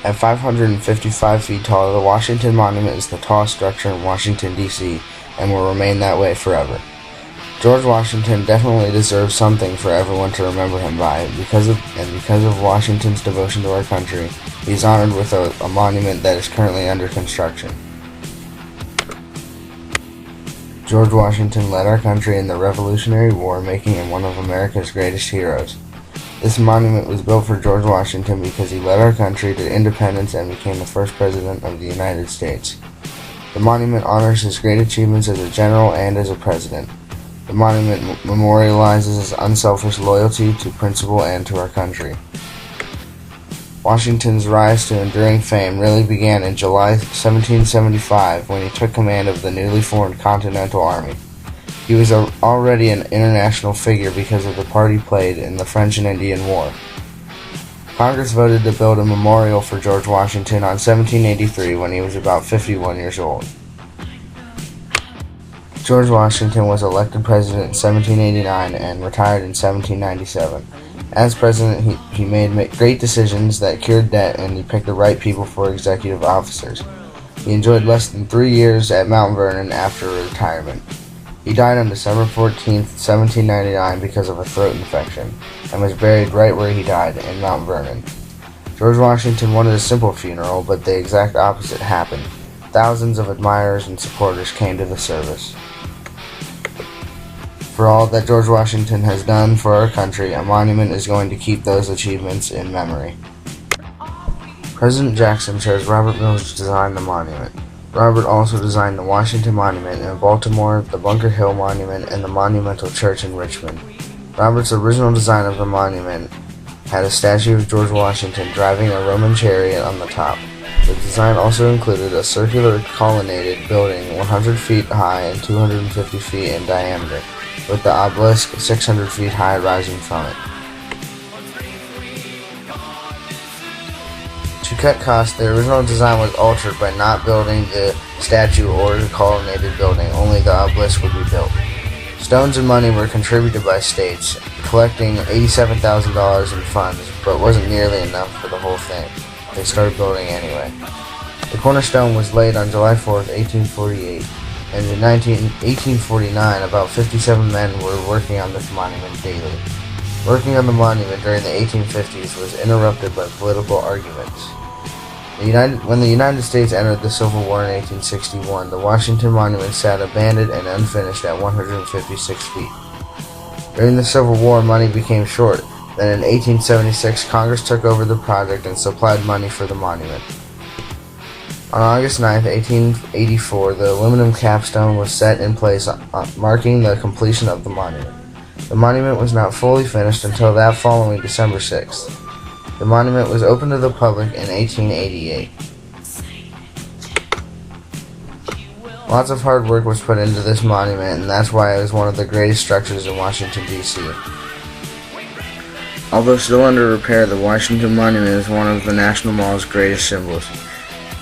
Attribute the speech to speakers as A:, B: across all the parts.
A: At 555 feet tall, the Washington Monument is the tallest structure in Washington, D.C., and will remain that way forever. George Washington definitely deserves something for everyone to remember him by. Because of Washington's devotion to our country, he's honored with a monument that is currently under construction. George Washington led our country in the Revolutionary War, making him one of America's greatest heroes. This monument was built for George Washington because he led our country to independence and became the first president of the United States. The monument honors his great achievements as a general and as a president. The monument memorializes his unselfish loyalty to principle and to our country. Washington's rise to enduring fame really began in July 1775 when he took command of the newly formed Continental Army. He was already an international figure because of the part he played in the French and Indian War. Congress voted to build a memorial for George Washington on 1783 when he was about 51 years old. George Washington was elected president in 1789 and retired in 1797. As president, he made great decisions that cured debt, and he picked the right people for executive officers. He enjoyed less than 3 years at Mount Vernon after retirement. He died on December 14, 1799 because of a throat infection, and was buried right where he died, in Mount Vernon. George Washington wanted a simple funeral, but the exact opposite happened. Thousands of admirers and supporters came to the service. For all that George Washington has done for our country, a monument is going to keep those achievements in memory. President Jackson chose Robert Mills to design the monument. Robert also designed the Washington Monument in Baltimore, the Bunker Hill Monument, and the Monumental Church in Richmond. Robert's original design of the monument had a statue of George Washington driving a Roman chariot on the top. The design also included a circular colonnaded building 100 feet high and 250 feet in diameter, with the obelisk 600 feet high rising from it. To cut costs, the original design was altered by not building the statue or the colonnaded building, only the obelisk would be built. Stones and money were contributed by states, collecting $87,000 in funds, but wasn't nearly enough for the whole thing. They started building anyway. The cornerstone was laid on July 4, 1848, and in 1849 about 57 men were working on this monument daily. Working on the monument during the 1850s was interrupted by political arguments. When the United States entered the Civil War in 1861, the Washington Monument sat abandoned and unfinished at 156 feet. During the Civil War, money became short. Then in 1876, Congress took over the project and supplied money for the monument. On August 9, 1884, the aluminum capstone was set in place, marking the completion of the monument. The monument was not fully finished until that following December 6th. The monument was opened to the public in 1888. Lots of hard work was put into this monument, and that's why it was one of the greatest structures in Washington, D.C. Although still under repair, the Washington Monument is one of the National Mall's greatest symbols.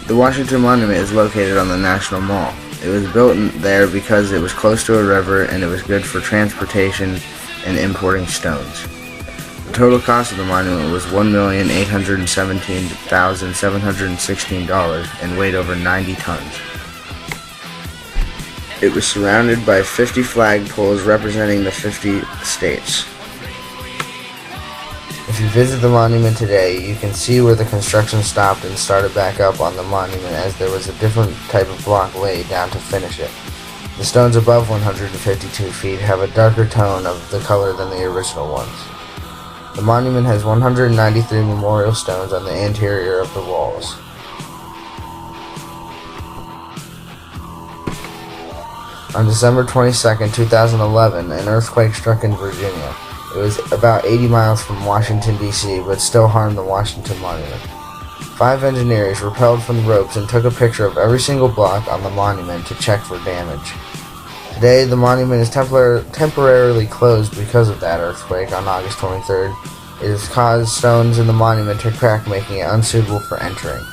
A: The Washington Monument is located on the National Mall. It was built there because it was close to a river and it was good for transportation and importing stones. The total cost of the monument was $1,817,716 and weighed over 90 tons. It was surrounded by 50 flagpoles representing the 50 states. If you visit the monument today, you can see where the construction stopped and started back up on the monument, as there was a different type of block laid down to finish it. The stones above 152 feet have a darker tone of the color than the original ones. The monument has 193 memorial stones on the interior of the walls. On December 22, 2011, an earthquake struck in Virginia. It was about 80 miles from Washington, D.C., but still harmed the Washington Monument. 5 engineers rappelled from the ropes and took a picture of every single block on the monument to check for damage. Today, the monument is temporarily closed because of that earthquake on August 23rd. It has caused stones in the monument to crack, making it unsuitable for entering.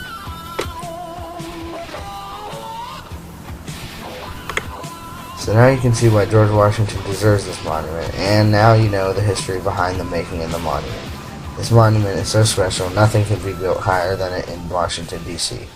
A: So now you can see why George Washington deserves this monument, and now you know the history behind the making of the monument. This monument is so special, nothing could be built higher than it in Washington, D.C.